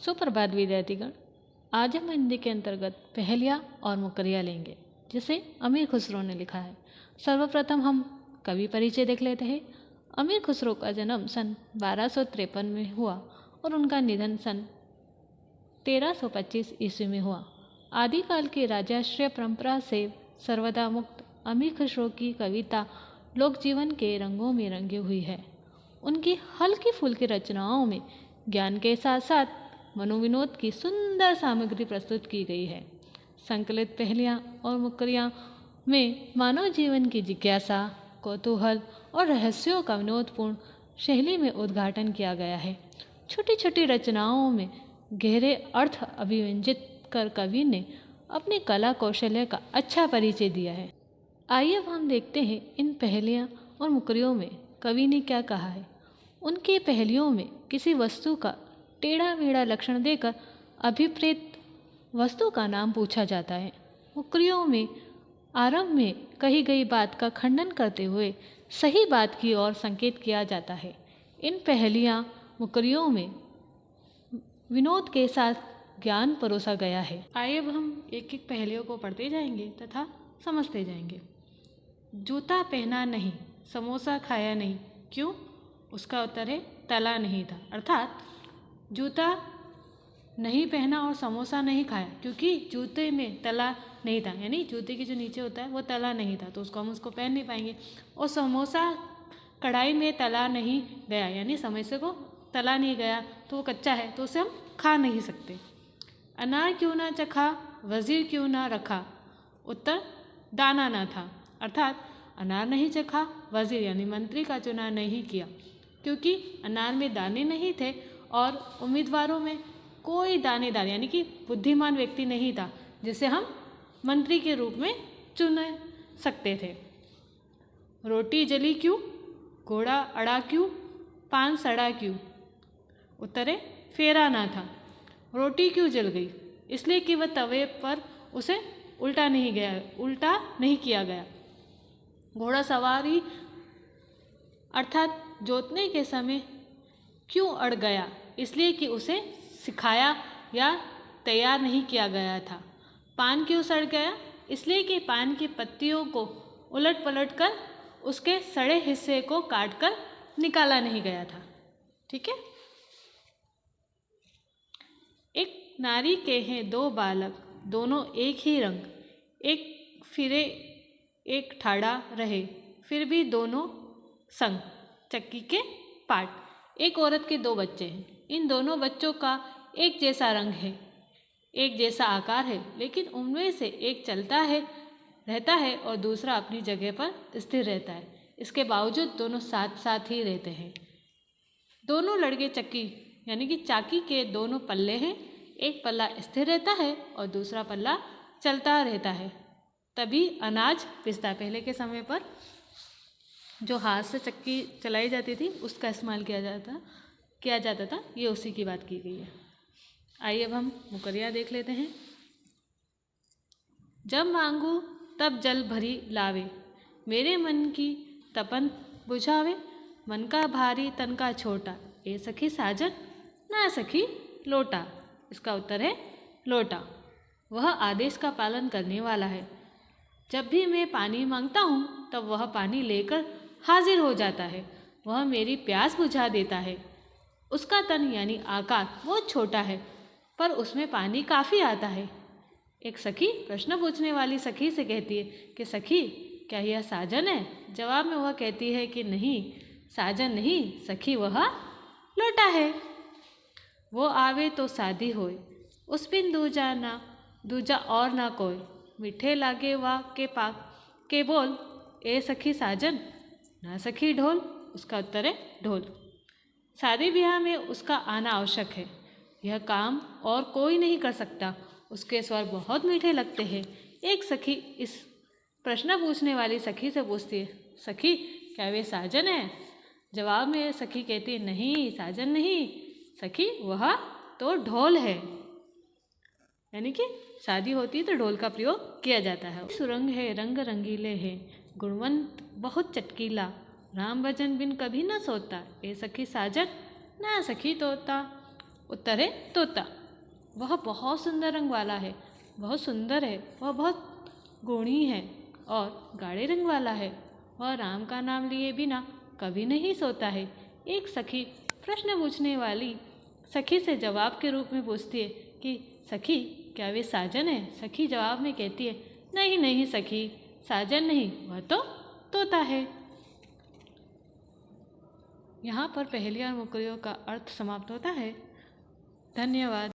सुप्रभात विद्यार्थीगण। आज हम हिंदी के अंतर्गत पहेलियाँ और मुकरियाँ लेंगे, जिसे अमीर खुसरो ने लिखा है। सर्वप्रथम हम कवि परिचय देख लेते हैं। अमीर खुसरो का जन्म सन 1253 में हुआ और उनका निधन सन 1325 ईस्वी में हुआ। आदिकाल की राजाश्रय परंपरा से सर्वदा मुक्त अमीर खुसरो की कविता लोक जीवन के रंगों में रंगी हुई है। उनकी हल्की फुल्की रचनाओं में ज्ञान के साथ साथ मनोविनोद की सुंदर सामग्री प्रस्तुत की गई है। संकलित पहेलियाँ और मुकरियाँ में मानव जीवन की जिज्ञासा, कौतूहल और रहस्यों का विनोदपूर्ण शैली में उद्घाटन किया गया है। छोटी छोटी रचनाओं में गहरे अर्थ अभिव्यंजित कर कवि ने अपनी कला कौशल्य का अच्छा परिचय दिया है। आइए अब हम देखते हैं इन पहेलियाँ और मुकरियों में कवि ने क्या कहा है। उनकी पहेलियों में किसी वस्तु का टेढ़ा मेढ़ा लक्षण देकर अभिप्रेत वस्तु का नाम पूछा जाता है। मुकरियों में आरंभ में कही गई बात का खंडन करते हुए सही बात की ओर संकेत किया जाता है। इन पहेलियाँ मुकरियों में विनोद के साथ ज्ञान परोसा गया है। आइए अब हम एक एक पहेलियों को पढ़ते जाएंगे तथा समझते जाएंगे। जूता पहना नहीं, समोसा खाया नहीं, क्यों? उसका उत्तर है तला नहीं था। अर्थात जूता नहीं पहना और समोसा नहीं खाया क्योंकि जूते में तला नहीं था, यानी जूते के जो नीचे होता है वो तला नहीं था, तो हम उसको पहन नहीं पाएंगे। और समोसा कढ़ाई में तला नहीं गया, यानी समोसे को तला नहीं गया तो वो कच्चा है, तो उसे हम खा नहीं सकते। अनार क्यों ना चखा, वजीर क्यों ना रखा? उत्तर दाना ना था। अर्थात अनार नहीं चखा, वजीर यानी मंत्री का चुनाव नहीं किया क्योंकि अनार में दाने नहीं थे और उम्मीदवारों में कोई दानेदार यानी कि बुद्धिमान व्यक्ति नहीं था जिसे हम मंत्री के रूप में चुन सकते थे। रोटी जली क्यों, घोड़ा अड़ा क्यों, पान सड़ा क्यों? उत्तर है फेरा ना था। रोटी क्यों जल गई? इसलिए कि वह तवे पर उसे उल्टा नहीं किया गया। घोड़ा सवारी अर्थात जोतने के समय क्यों अड़ गया? इसलिए कि उसे सिखाया या तैयार नहीं किया गया था। पान क्यों सड़ गया? इसलिए कि पान की पत्तियों को उलट पलट कर उसके सड़े हिस्से को काट कर निकाला नहीं गया था। ठीक है। एक नारी के हैं दो बालक, दोनों एक ही रंग, एक फिरे एक ठाड़ा रहे, फिर भी दोनों संग चक्की के पाट। एक औरत के दो बच्चे हैं, इन दोनों बच्चों का एक जैसा रंग है, एक जैसा आकार है, लेकिन उनमें से एक चलता रहता है और दूसरा अपनी जगह पर स्थिर रहता है। इसके बावजूद दोनों साथ साथ ही रहते हैं। दोनों लड़के चक्की यानी कि चाकी के दोनों पल्ले हैं, एक पल्ला स्थिर रहता है और दूसरा पल्ला चलता रहता है। तभी अनाज पिसता। पहले के समय पर जो हाथ से चक्की चलाई जाती थी उसका इस्तेमाल किया जाता था। ये उसी की बात की गई है। आइए अब हम मुकरिया देख लेते हैं। जब मांगू तब जल भरी लावे, मेरे मन की तपन बुझावे, मन का भारी तन का छोटा, ए सखी साजन ना सखी लोटा। इसका उत्तर है लोटा। वह आदेश का पालन करने वाला है। जब भी मैं पानी मांगता हूँ तब वह पानी लेकर हाजिर हो जाता है। वह मेरी प्यास बुझा देता है। उसका तन यानी आकार बहुत छोटा है पर उसमें पानी काफ़ी आता है। एक सखी प्रश्न पूछने वाली सखी से कहती है कि सखी क्या यह साजन है? जवाब में वह कहती है कि नहीं, साजन नहीं सखी, वह लोटा है। वो आवे तो शादी होए, उस बिन दूजा और ना कोई, मीठे लागे वाह के पाक के बोल, ए सखी साजन ना सखी ढोल। उसका उत्तर है ढोल। शादी ब्याह में उसका आना आवश्यक है। यह काम और कोई नहीं कर सकता। उसके स्वर बहुत मीठे लगते हैं। एक सखी इस प्रश्न पूछने वाली सखी से पूछती है, सखी क्या वे साजन है? जवाब में सखी कहती है, नहीं साजन नहीं सखी, वह तो ढोल है। यानी कि शादी होती है तो ढोल का प्रयोग किया जाता है। सुरंग है रंग रंगीले है, गुणवंत बहुत चटकीला, राम भजन बिन कभी न सोता, ए सखी साजन ना सखी तोता। उत्तर है तोता। वह बहुत सुंदर रंग वाला है, बहुत सुंदर है, वह बहुत गुणी है और गाढ़े रंग वाला है। वह राम का नाम लिए बिना कभी नहीं सोता है। एक सखी प्रश्न पूछने वाली सखी से जवाब के रूप में पूछती है कि सखी, क्या वे साजन है? सखी जवाब में कहती है, नहीं नहीं सखी, साजन नहीं, वह तो तोता है। यहाँ पर पहेली और मुकरियों का अर्थ समाप्त होता है। धन्यवाद।